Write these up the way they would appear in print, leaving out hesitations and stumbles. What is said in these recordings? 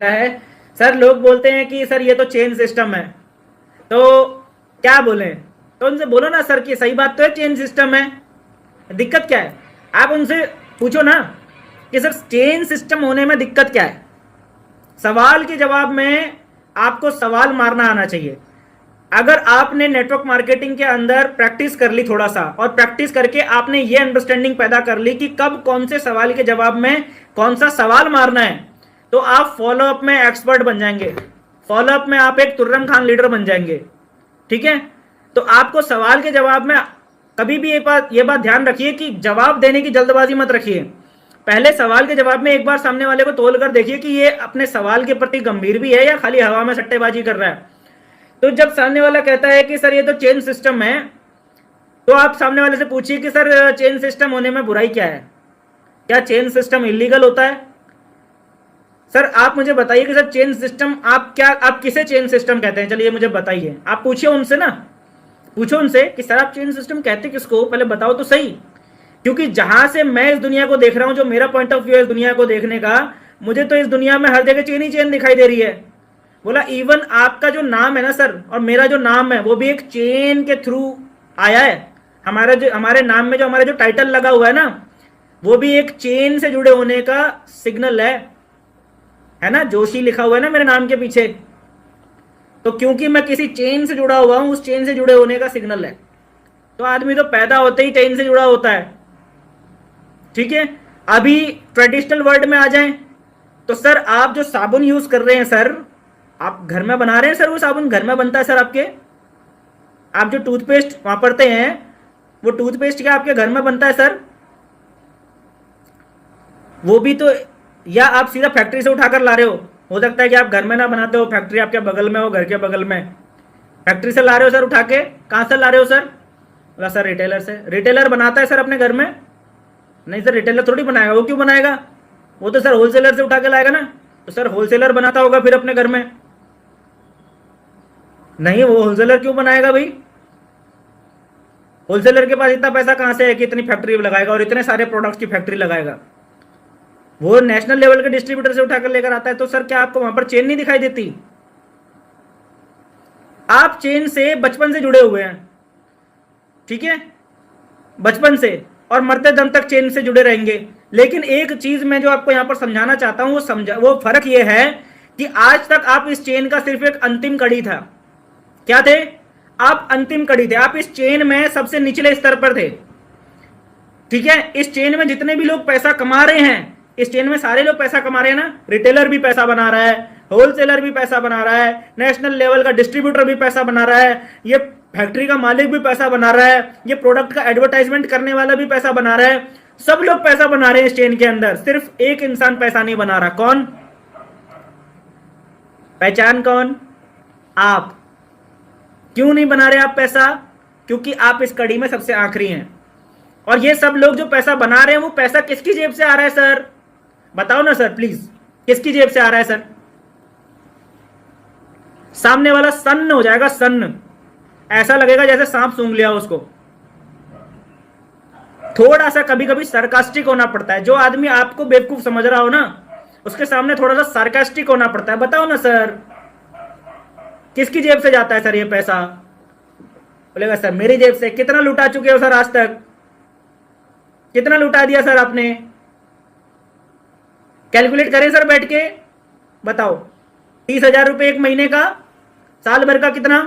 है। सर लोग बोलते हैं कि सर ये तो चेन सिस्टम है, तो क्या बोलें? तो उनसे बोलो ना सर कि सही बात तो है, चेन सिस्टम है, दिक्कत क्या है? आप उनसे पूछो ना कि सर चेन सिस्टम होने में दिक्कत क्या है। सवाल के जवाब में आपको सवाल मारना आना चाहिए। अगर आपने नेटवर्क मार्केटिंग के अंदर प्रैक्टिस कर ली थोड़ा सा, और प्रैक्टिस करके आपने ये अंडरस्टैंडिंग पैदा कर ली कि कब कौन से सवाल के जवाब में कौन सा सवाल मारना है, तो आप फॉलोअप में एक्सपर्ट बन जाएंगे। फॉलोअप में आप एक तुर्रम खान लीडर बन जाएंगे। ठीक है? तो आपको सवाल के जवाब में कभी भी ये बात ध्यान रखिए कि जवाब देने की जल्दबाजी मत रखिए। पहले सवाल के जवाब में एक बार सामने वाले को तोल कर देखिए कि ये अपने सवाल के प्रति गंभीर भी है या खाली हवा में सट्टेबाजी कर रहा है। तो जब सामने वाला कहता है कि सर ये तो चेन सिस्टम है, तो आप सामने वाले से पूछिए कि सर चेन सिस्टम होने में बुराई क्या है? क्या चेन सिस्टम इलीगल होता है? सर आप मुझे बताइए कि सर चेन सिस्टम आप किसे चेन सिस्टम कहते हैं? चलिए मुझे बताइए। आप पूछिए उनसे ना, पूछो उनसे कि सर आप चेन सिस्टम कहते किसको, पहले बताओ तो सही। क्योंकि जहां से मैं इस दुनिया को देख रहा हूं, जो मेरा पॉइंट ऑफ व्यू है इस दुनिया को देखने का, मुझे तो इस दुनिया में हर जगह चेन ही चेन दिखाई दे रही है। बोला इवन आपका जो नाम है ना सर, और मेरा जो नाम है, वो भी एक चेन के थ्रू आया है। हमारे नाम में जो हमारा जो टाइटल लगा हुआ है ना, वो भी एक चेन से जुड़े होने का सिग्नल है ना। जोशी लिखा हुआ है ना मेरे नाम के पीछे, तो क्योंकि मैं किसी चेन से जुड़ा हुआ हूं, उस चेन से जुड़े होने का सिग्नल है। तो आदमी तो पैदा होते ही चेन से जुड़ा होता है। ठीक है? अभी ट्रेडिशनल वर्ड में आ जाएं, तो सर आप जो साबुन यूज कर रहे हैं सर, आप घर में बना रहे हैं सर, वो साबुन घर में बनता है सर आपके? आप जो टूथपेस्ट वापरते हैं, वो टूथपेस्ट क्या आपके घर में बनता है सर? वो भी तो, या आप सीधा फैक्ट्री से उठाकर ला रहे हो सकता है कि आप घर में ना बनाते हो, फैक्ट्री आपके बगल में हो, घर के बगल में। फैक्ट्री से ला रहे हो सर उठा के? कहां से ला रहे हो सर? बोला सर रिटेलर से। रिटेलर बनाता है सर अपने घर में? नहीं सर, रिटेलर थोड़ी बनाएगा। वो क्यों बनाएगा? वो तो सर होलसेलर से उठा के लाएगा ना। तो सर होलसेलर बनाता होगा फिर अपने घर में? नहीं, वो होलसेलर क्यों बनाएगा भाई? होलसेलर के पास इतना पैसा कहां से है कि इतनी फैक्ट्री लगाएगा और इतने सारे प्रोडक्ट्स की फैक्ट्री लगाएगा? वो नेशनल लेवल के डिस्ट्रीब्यूटर से उठाकर लेकर आता है। तो सर क्या आपको वहां पर चेन नहीं दिखाई देती? आप चेन से बचपन से जुड़े हुए हैं, ठीक है, बचपन से, और मरते दम तक चेन से जुड़े रहेंगे। लेकिन एक चीज मैं जो आपको यहां पर समझाना चाहता हूं, वो फर्क ये है कि आज तक आप इस चेन का सिर्फ एक अंतिम कड़ी था। क्या थे आप? अंतिम कड़ी थे। आप इस चेन में सबसे निचले स्तर पर थे। ठीक है? इस चेन में जितने भी लोग पैसा कमा रहे हैं, इस चेन में सारे लोग पैसा कमा रहे हैं ना। रिटेलर भी पैसा बना रहा है, होलसेलर भी पैसा बना रहा है, नेशनल लेवल का डिस्ट्रीब्यूटर भी पैसा बना रहा है, ये फैक्ट्री का मालिक भी पैसा बना रहा है, ये प्रोडक्ट का एडवर्टाइजमेंट करने वाला भी पैसा बना रहा है। सब लोग पैसा बना रहे हैं इस चेन के अंदर। सिर्फ एक इंसान पैसा नहीं बना रहा। कौन? पहचान कौन? आप। क्यों नहीं बना रहे आप पैसा? क्योंकि आप इस कड़ी में सबसे आखिरी हैं। और ये सब लोग जो पैसा बना रहे हैं, वो पैसा किसकी जेब से आ रहा है सर? बताओ ना सर प्लीज, किसकी जेब से आ रहा है सर? सामने वाला सन्न हो जाएगा, सन्न। ऐसा लगेगा जैसे सांप सूंघ लिया उसको। थोड़ा सा कभी कभी सरकास्टिक होना पड़ता है। जो आदमी आपको बेवकूफ समझ रहा हो ना, उसके सामने थोड़ा सा सार्कास्टिक होना पड़ता है। बताओ ना सर, किसकी जेब से जाता है सर ये पैसा? बोलेगा सर मेरी जेब से। कितना लुटा चुके हो सर आज तक? कितना लुटा दिया सर आपने? कैलकुलेट करें सर बैठ के, बताओ। 30,000 रुपए एक महीने का, साल भर का कितना?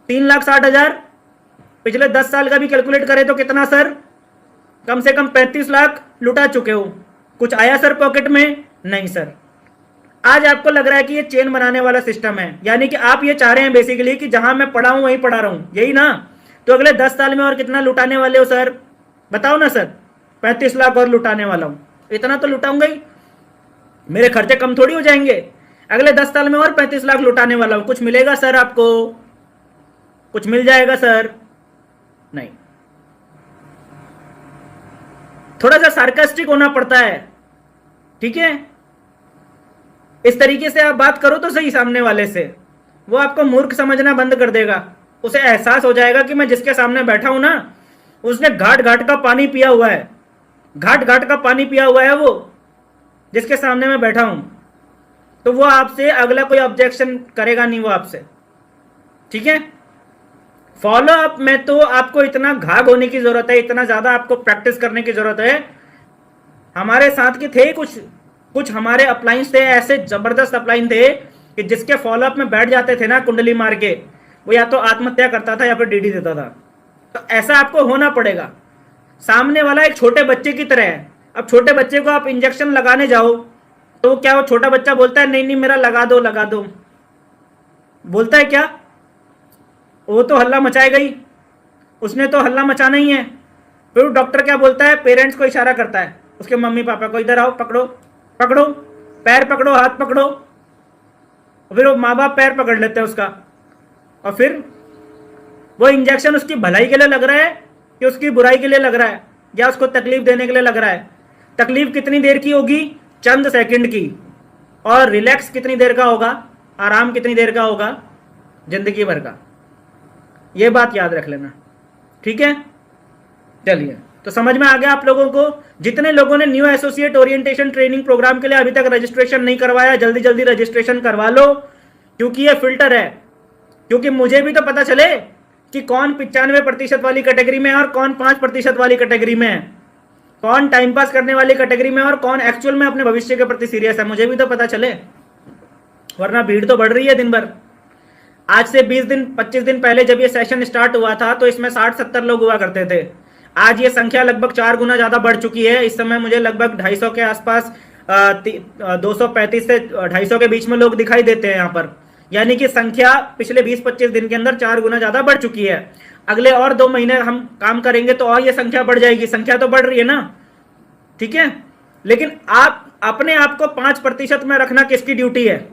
3,60,000। पिछले 10 साल का भी कैलकुलेट करें तो कितना सर? कम से कम 35 लाख लुटा चुके हो। कुछ आया सर पॉकेट में? नहीं सर। आज आपको लग रहा है कि ये चेन बनाने वाला सिस्टम है, यानी कि आप ये चाह रहे हैं बेसिकली कि जहां मैं पढ़ा हूं वहीं पढ़ा रहा हूं, यही ना? तो अगले 10 साल में और कितना लुटाने वाले हो सर? बताओ ना सर। 35 लाख और लुटाने वाला हूं। इतना तो लुटाऊंगा ही, मेरे खर्चे कम थोड़ी हो जाएंगे। अगले 10 साल में और 35 लाख लुटाने वाला हूं। कुछ मिलेगा सर आपको? कुछ मिल जाएगा सर? नहीं। थोड़ा सा सार्कास्टिक होना पड़ता है, ठीक है? इस तरीके से आप बात करो तो सही सामने वाले से, वो आपको मूर्ख समझना बंद कर देगा। उसे एहसास हो जाएगा कि मैं जिसके सामने बैठा हूं ना, उसने घाट घाट का पानी पिया हुआ है। घाट घाट का पानी पिया हुआ है वो, जिसके सामने मैं बैठा हूं। तो वो आपसे अगला कोई ऑब्जेक्शन करेगा नहीं वो आपसे, ठीक है। फॉलो अप में तो आपको इतना घाघ होने की जरूरत है, इतना ज्यादा आपको प्रैक्टिस करने की जरूरत है। हमारे साथ के थे कुछ हमारे अपलाइंस थे, ऐसे जबरदस्त अपलाइन थे कि जिसके फॉलो अप में बैठ जाते थे ना कुंडली मार के, वो या तो आत्महत्या करता था या फिर डीडी देता था। तो ऐसा आपको होना पड़ेगा। सामने वाला एक छोटे बच्चे की तरह है। अब छोटे बच्चे को आप इंजेक्शन लगाने जाओ तो क्या वो छोटा बच्चा बोलता है नहीं नहीं मेरा लगा दो लगा दो, बोलता है क्या? वो तो हल्ला मचाएगा ही, उसने तो हल्ला मचाना ही है। फिर डॉक्टर क्या बोलता है, पेरेंट्स को इशारा करता है, उसके मम्मी पापा को, इधर आओ, पकड़ो पकड़ो, पैर पकड़ो, हाथ पकड़ो। फिर वो माँ बाप पैर पकड़ लेते हैं उसका, और फिर वो इंजेक्शन उसकी भलाई के लिए लग रहा है कि उसकी बुराई के लिए लग रहा है, या उसको तकलीफ देने के लिए लग रहा है। तकलीफ कितनी देर की होगी? चंद सेकंड की। और रिलैक्स कितनी देर का होगा? आराम कितनी देर का होगा? जिंदगी भर का। ये बात याद रख लेना, ठीक है। चलिए, तो समझ में आ गया आप लोगों को? जितने लोगों ने new associate orientation training program के लिए अभी तक रजिस्ट्रेशन नहीं करवाया, जल्दी जल्दी रजिस्ट्रेशन करवा लो, क्योंकि ये फिल्टर है। क्योंकि मुझे भी तो पता चले कि कौन 95% वाली कैटेगरी में है और कौन 5% वाली कैटेगरी में है, कौन टाइम पास करने वाली कैटेगरी में और कौन एक्चुअल में अपने भविष्य के प्रति सीरियस है। मुझे भी तो पता चले, वरना भीड़ तो बढ़ रही है दिन भर। आज से 20 दिन 25 दिन पहले जब ये सेशन स्टार्ट हुआ था तो इसमें 60-70 लोग हुआ करते थे। आज ये संख्या लगभग 4 गुना ज्यादा बढ़ चुकी है। इस समय मुझे लगभग 250 के आसपास 235 से 250 के बीच में लोग दिखाई देते हैं यहाँ पर। यानी कि संख्या पिछले 20-25 दिन के अंदर 4 गुना ज्यादा बढ़ चुकी है। अगले और 2 महीने हम काम करेंगे तो और ये संख्या बढ़ जाएगी। संख्या तो बढ़ रही है ना, ठीक है। लेकिन आप अपने आप को 5% में रखना किसकी ड्यूटी है?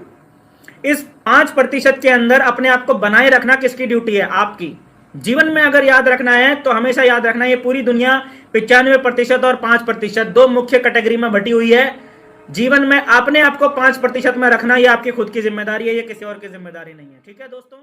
इस 5% के अंदर अपने आप को बनाए रखना किसकी ड्यूटी है? आपकी। जीवन में अगर याद रखना है तो हमेशा याद रखना है, ये पूरी दुनिया 95% और 5% दो मुख्य कैटेगरी में बटी हुई है। जीवन में अपने आप को 5% में रखना ये आपकी खुद की जिम्मेदारी है, ये किसी और की जिम्मेदारी नहीं है, ठीक है दोस्तों।